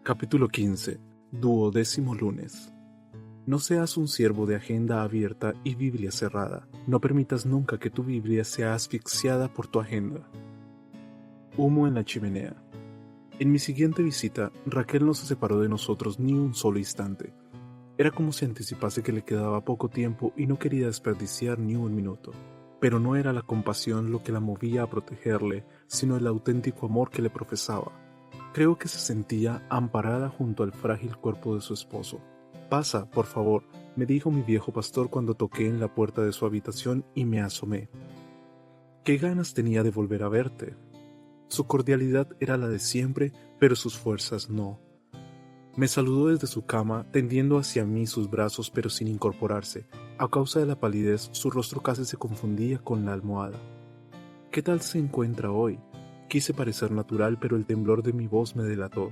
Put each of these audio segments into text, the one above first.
Capítulo 15. 12º lunes. No seas un siervo de agenda abierta y Biblia cerrada. No permitas nunca que tu Biblia sea asfixiada por tu agenda. Humo en la chimenea. En mi siguiente visita, Raquel no se separó de nosotros ni un solo instante. Era como si anticipase que le quedaba poco tiempo y no quería desperdiciar ni un minuto. Pero no era la compasión lo que la movía a protegerle, sino el auténtico amor que le profesaba. Creo que se sentía amparada junto al frágil cuerpo de su esposo. «Pasa, por favor», me dijo mi viejo pastor cuando toqué en la puerta de su habitación y me asomé. Qué ganas tenía de volver a verte. Su cordialidad era la de siempre, pero sus fuerzas no. Me saludó desde su cama, tendiendo hacia mí sus brazos pero sin incorporarse. A causa de la palidez, su rostro casi se confundía con la almohada. «¿Qué tal se encuentra hoy?». Quise parecer natural, pero el temblor de mi voz me delató.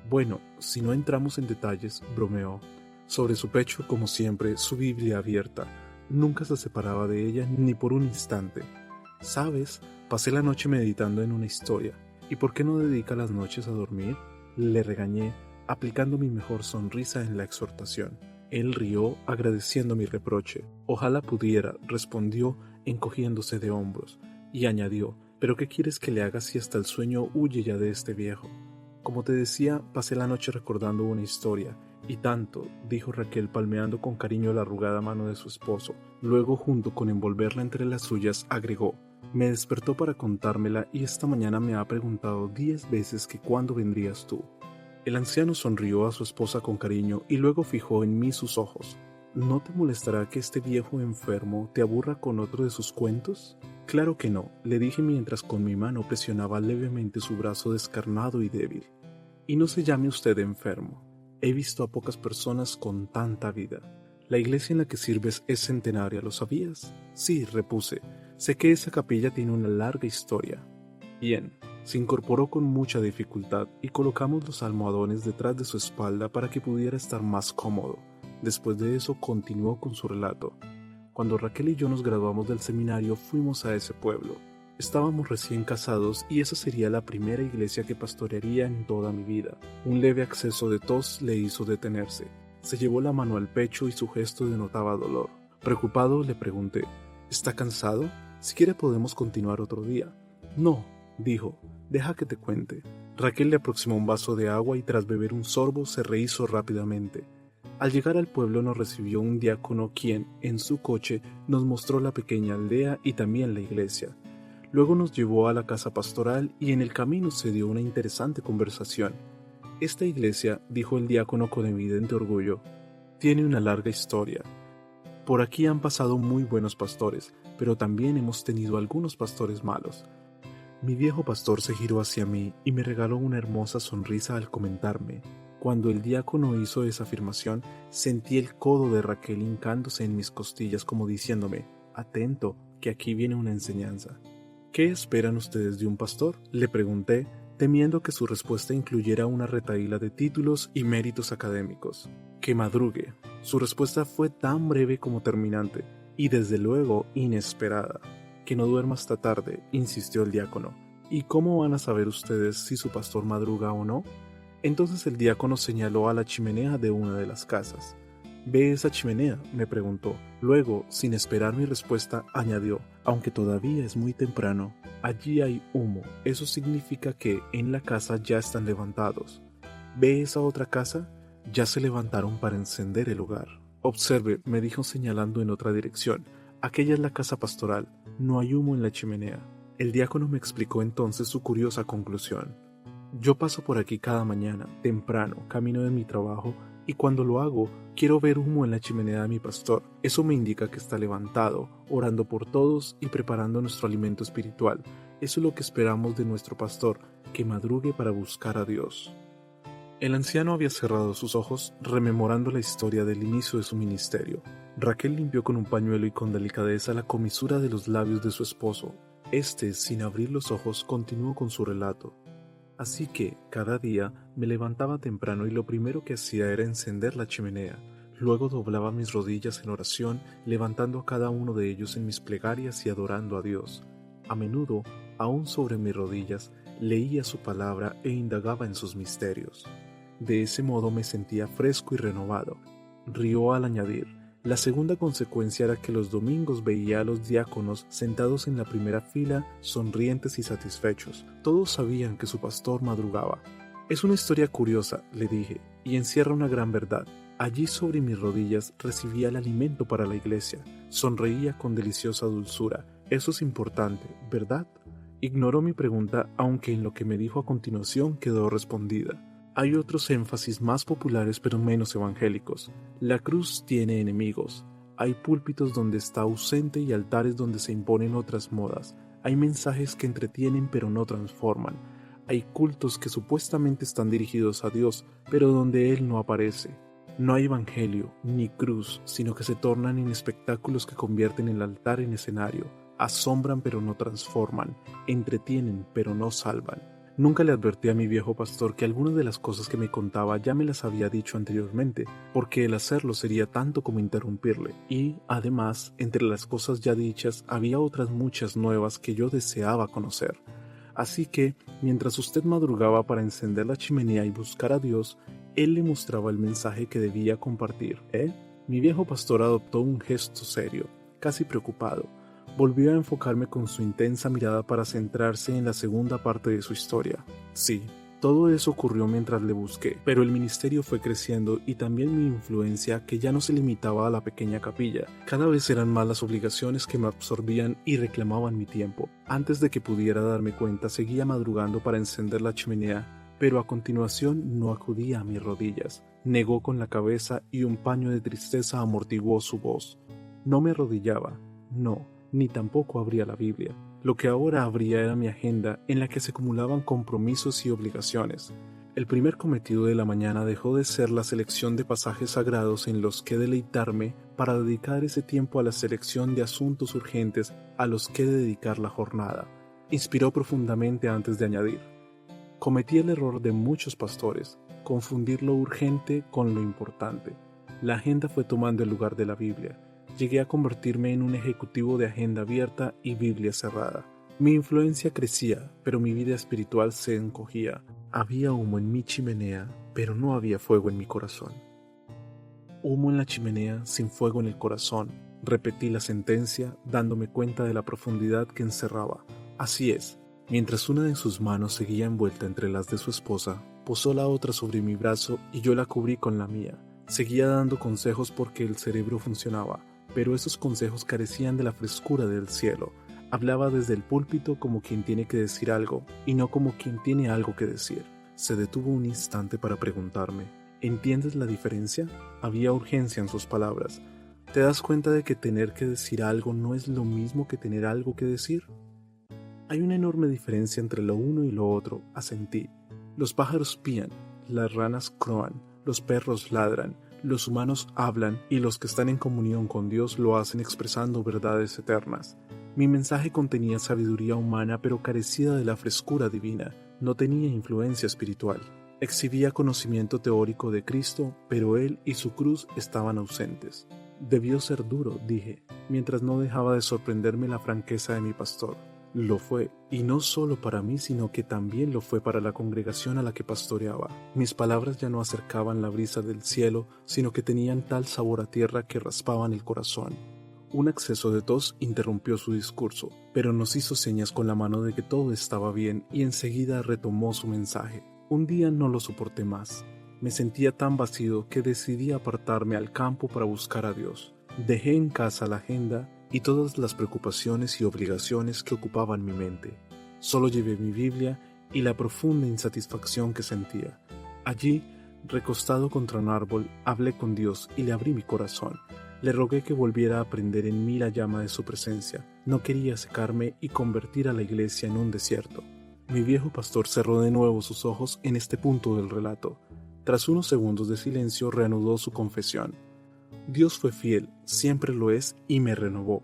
«Bueno, si no entramos en detalles», bromeó. Sobre su pecho, como siempre, su Biblia abierta. Nunca se separaba de ella ni por un instante. «¿Sabes? Pasé la noche meditando en una historia. ¿Y por qué no dedica las noches a dormir?». Le regañé, aplicando mi mejor sonrisa en la exhortación. Él rió, agradeciendo mi reproche. «Ojalá pudiera», respondió, encogiéndose de hombros, y añadió: «¿Pero qué quieres que le haga si hasta el sueño huye ya de este viejo?». «Como te decía, pasé la noche recordando una historia, y tanto», dijo Raquel palmeando con cariño la arrugada mano de su esposo. Luego, junto con envolverla entre las suyas, agregó: «Me despertó para contármela y esta mañana me ha preguntado 10 veces que cuándo vendrías tú». El anciano sonrió a su esposa con cariño y luego fijó en mí sus ojos. «¿No te molestará que este viejo enfermo te aburra con otro de sus cuentos?». «Claro que no», le dije mientras con mi mano presionaba levemente su brazo descarnado y débil. «Y no se llame usted enfermo. He visto a pocas personas con tanta vida. La iglesia en la que sirves es centenaria, ¿lo sabías?». «Sí», repuse. «Sé que esa capilla tiene una larga historia». «Bien». Se incorporó con mucha dificultad y colocamos los almohadones detrás de su espalda para que pudiera estar más cómodo. Después de eso continuó con su relato. «Cuando Raquel y yo nos graduamos del seminario fuimos a ese pueblo. Estábamos recién casados y esa sería la primera iglesia que pastorearía en toda mi vida». Un leve acceso de tos le hizo detenerse. Se llevó la mano al pecho y su gesto denotaba dolor. Preocupado le pregunté: «¿Está cansado? Si quiere podemos continuar otro día». «No», dijo, «deja que te cuente». Raquel le aproximó un vaso de agua y tras beber un sorbo se rehízo rápidamente. Al llegar al pueblo nos recibió un diácono quien, en su coche, nos mostró la pequeña aldea y también la iglesia. Luego nos llevó a la casa pastoral y en el camino se dio una interesante conversación. «Esta iglesia», dijo el diácono con evidente orgullo, «tiene una larga historia. Por aquí han pasado muy buenos pastores, pero también hemos tenido algunos pastores malos». Mi viejo pastor se giró hacia mí y me regaló una hermosa sonrisa al comentarme. Cuando el diácono hizo esa afirmación, sentí el codo de Raquel hincándose en mis costillas como diciéndome: «Atento, que aquí viene una enseñanza». «¿Qué esperan ustedes de un pastor?», le pregunté, temiendo que su respuesta incluyera una retahíla de títulos y méritos académicos. «Que madrugue». Su respuesta fue tan breve como terminante, y desde luego inesperada. «Que no duerma hasta tarde», insistió el diácono. «¿Y cómo van a saber ustedes si su pastor madruga o no?». Entonces el diácono señaló a la chimenea de una de las casas. «¿Ve esa chimenea?», me preguntó. Luego, sin esperar mi respuesta, añadió: «Aunque todavía es muy temprano, allí hay humo. Eso significa que en la casa ya están levantados. ¿Ve esa otra casa? Ya se levantaron para encender el hogar». «Observe», me dijo señalando en otra dirección. «Aquella es la casa pastoral. No hay humo en la chimenea». El diácono me explicó entonces su curiosa conclusión. «Yo paso por aquí cada mañana, temprano, camino de mi trabajo, y cuando lo hago, quiero ver humo en la chimenea de mi pastor. Eso me indica que está levantado, orando por todos y preparando nuestro alimento espiritual. Eso es lo que esperamos de nuestro pastor, que madrugue para buscar a Dios». El anciano había cerrado sus ojos, rememorando la historia del inicio de su ministerio. Raquel limpió con un pañuelo y con delicadeza la comisura de los labios de su esposo. Este, sin abrir los ojos, continuó con su relato. «Así que, cada día, me levantaba temprano y lo primero que hacía era encender la chimenea. Luego doblaba mis rodillas en oración, levantando a cada uno de ellos en mis plegarias y adorando a Dios. A menudo, aún sobre mis rodillas, leía su palabra e indagaba en sus misterios. De ese modo me sentía fresco y renovado. Rió al añadir: la segunda consecuencia era que los domingos veía a los diáconos sentados en la primera fila, sonrientes y satisfechos. Todos sabían que su pastor madrugaba. Es una historia curiosa, le dije, y encierra una gran verdad. Allí sobre mis rodillas recibía el alimento para la iglesia. Sonreía con deliciosa dulzura. Eso es importante, ¿verdad? Ignoró mi pregunta, aunque en lo que me dijo a continuación quedó respondida. Hay otros énfasis más populares pero menos evangélicos. La cruz tiene enemigos. Hay púlpitos donde está ausente y altares donde se imponen otras modas. Hay mensajes que entretienen pero no transforman. Hay cultos que supuestamente están dirigidos a Dios, pero donde Él no aparece. No hay evangelio ni cruz, sino que se tornan en espectáculos que convierten el altar en escenario. Asombran pero no transforman, entretienen pero no salvan. Nunca le advertí a mi viejo pastor que algunas de las cosas que me contaba ya me las había dicho anteriormente, porque el hacerlo sería tanto como interrumpirle, y, además, entre las cosas ya dichas había otras muchas nuevas que yo deseaba conocer. Así que, mientras usted madrugaba para encender la chimenea y buscar a Dios, él le mostraba el mensaje que debía compartir, ¿eh? Mi viejo pastor adoptó un gesto serio, casi preocupado. Volvió a enfocarme con su intensa mirada para centrarse en la segunda parte de su historia. Sí, todo eso ocurrió mientras le busqué, pero el ministerio fue creciendo y también mi influencia, que ya no se limitaba a la pequeña capilla. Cada vez eran más las obligaciones que me absorbían y reclamaban mi tiempo. Antes de que pudiera darme cuenta, seguía madrugando para encender la chimenea, pero a continuación no acudía a mis rodillas. Negó con la cabeza y un paño de tristeza amortiguó su voz. No me arrodillaba, no, ni tampoco abría la Biblia. Lo que ahora abría era mi agenda, en la que se acumulaban compromisos y obligaciones. El primer cometido de la mañana dejó de ser la selección de pasajes sagrados en los que deleitarme para dedicar ese tiempo a la selección de asuntos urgentes a los que dedicar la jornada. Inspiró profundamente antes de añadir: cometí el error de muchos pastores, confundir lo urgente con lo importante. La agenda fue tomando el lugar de la Biblia. Llegué a convertirme en un ejecutivo de agenda abierta y Biblia cerrada. Mi influencia crecía, pero mi vida espiritual se encogía. Había humo en mi chimenea, pero no había fuego en mi corazón. Humo en la chimenea, sin fuego en el corazón. Repetí la sentencia, dándome cuenta de la profundidad que encerraba. Así es. Mientras una de sus manos seguía envuelta entre las de su esposa, posó la otra sobre mi brazo y yo la cubrí con la mía. Seguía dando consejos porque el cerebro funcionaba, pero esos consejos carecían de la frescura del cielo. Hablaba desde el púlpito como quien tiene que decir algo, y no como quien tiene algo que decir. Se detuvo un instante para preguntarme: ¿entiendes la diferencia? Había urgencia en sus palabras. ¿Te das cuenta de que tener que decir algo no es lo mismo que tener algo que decir? Hay una enorme diferencia entre lo uno y lo otro, asentí. Los pájaros pían, las ranas croan, los perros ladran, los humanos hablan y los que están en comunión con Dios lo hacen expresando verdades eternas. Mi mensaje contenía sabiduría humana pero carecía de la frescura divina, no tenía influencia espiritual. Exhibía conocimiento teórico de Cristo, pero Él y su cruz estaban ausentes. Debió ser duro, dije, mientras no dejaba de sorprenderme la franqueza de mi pastor. Lo fue, y no solo para mí, sino que también lo fue para la congregación a la que pastoreaba. Mis palabras ya no acercaban la brisa del cielo, sino que tenían tal sabor a tierra que raspaban el corazón. Un acceso de tos interrumpió su discurso, pero nos hizo señas con la mano de que todo estaba bien y enseguida retomó su mensaje. Un día no lo soporté más. Me sentía tan vacío que decidí apartarme al campo para buscar a Dios. Dejé en casa la agenda y todas las preocupaciones y obligaciones que ocupaban mi mente. Solo llevé mi Biblia y la profunda insatisfacción que sentía. Allí, recostado contra un árbol, hablé con Dios y le abrí mi corazón. Le rogué que volviera a prender en mí la llama de su presencia. No quería secarme y convertir a la iglesia en un desierto. Mi viejo pastor cerró de nuevo sus ojos en este punto del relato. Tras unos segundos de silencio, reanudó su confesión. Dios fue fiel, siempre lo es, y me renovó.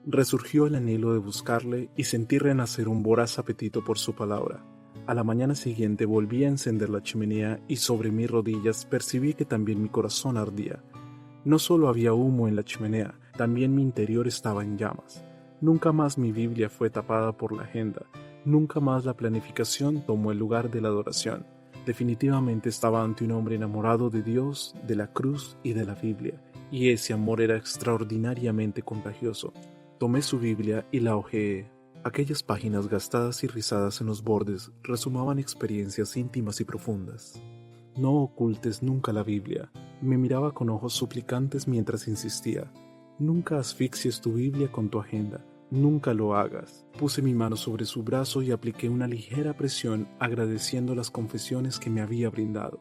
Resurgió el anhelo de buscarle y sentí renacer un voraz apetito por su palabra. A la mañana siguiente volví a encender la chimenea y sobre mis rodillas percibí que también mi corazón ardía. No solo había humo en la chimenea, también mi interior estaba en llamas. Nunca más mi Biblia fue tapada por la agenda, nunca más la planificación tomó el lugar de la adoración. Definitivamente estaba ante un hombre enamorado de Dios, de la cruz y de la Biblia, y ese amor era extraordinariamente contagioso. Tomé su Biblia y la hojeé. Aquellas páginas gastadas y rizadas en los bordes resumaban experiencias íntimas y profundas. No ocultes nunca la Biblia. Me miraba con ojos suplicantes mientras insistía. Nunca asfixies tu Biblia con tu agenda. Nunca lo hagas. Puse mi mano sobre su brazo y apliqué una ligera presión agradeciendo las confesiones que me había brindado.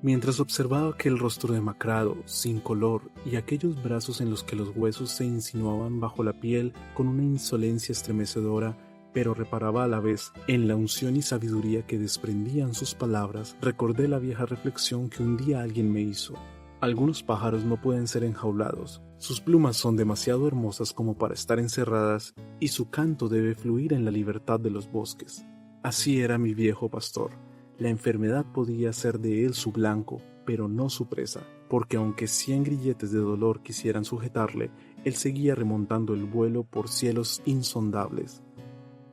Mientras observaba aquel rostro demacrado, sin color, y aquellos brazos en los que los huesos se insinuaban bajo la piel con una insolencia estremecedora, pero reparaba a la vez en la unción y sabiduría que desprendían sus palabras, recordé la vieja reflexión que un día alguien me hizo. Algunos pájaros no pueden ser enjaulados, sus plumas son demasiado hermosas como para estar encerradas y su canto debe fluir en la libertad de los bosques. Así era mi viejo pastor. La enfermedad podía ser de él su blanco, pero no su presa, porque aunque 100 grilletes de dolor quisieran sujetarle, él seguía remontando el vuelo por cielos insondables.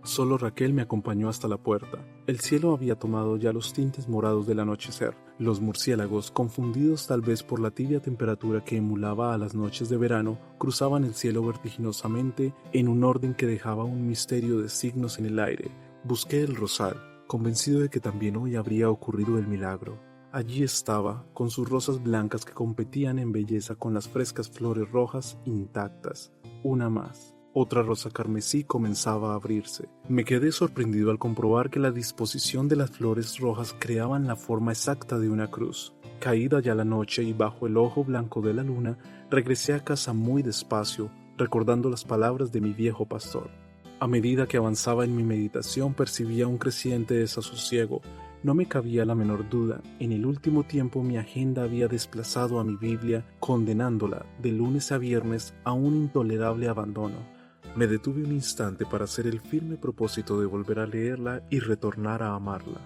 Solo Raquel me acompañó hasta la puerta. El cielo había tomado ya los tintes morados del anochecer. Los murciélagos, confundidos tal vez por la tibia temperatura que emulaba a las noches de verano, cruzaban el cielo vertiginosamente en un orden que dejaba un misterio de signos en el aire. Busqué el rosal, convencido de que también hoy habría ocurrido el milagro. Allí estaba, con sus rosas blancas que competían en belleza con las frescas flores rojas intactas. Una más. Otra rosa carmesí comenzaba a abrirse. Me quedé sorprendido al comprobar que la disposición de las flores rojas creaban la forma exacta de una cruz. Caída ya la noche y bajo el ojo blanco de la luna, regresé a casa muy despacio, recordando las palabras de mi viejo pastor. A medida que avanzaba en mi meditación percibía un creciente desasosiego. No me cabía la menor duda, en el último tiempo mi agenda había desplazado a mi Biblia, condenándola de lunes a viernes a un intolerable abandono. Me detuve un instante para hacer el firme propósito de volver a leerla y retornar a amarla.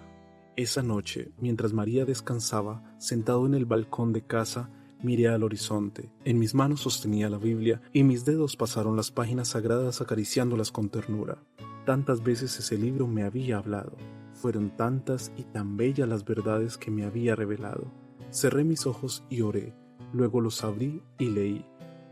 Esa noche, mientras María descansaba, sentado en el balcón de casa, miré al horizonte. En mis manos sostenía la Biblia y mis dedos pasaron las páginas sagradas acariciándolas con ternura. Tantas veces ese libro me había hablado. Fueron tantas y tan bellas las verdades que me había revelado. Cerré mis ojos y oré. Luego los abrí y leí.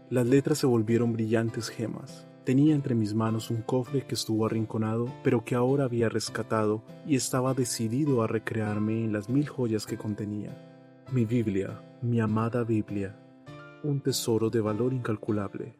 Las letras se volvieron brillantes gemas. Tenía entre mis manos un cofre que estuvo arrinconado, pero que ahora había rescatado y estaba decidido a recrearme en las 1000 joyas que contenía. Mi Biblia, mi amada Biblia, un tesoro de valor incalculable.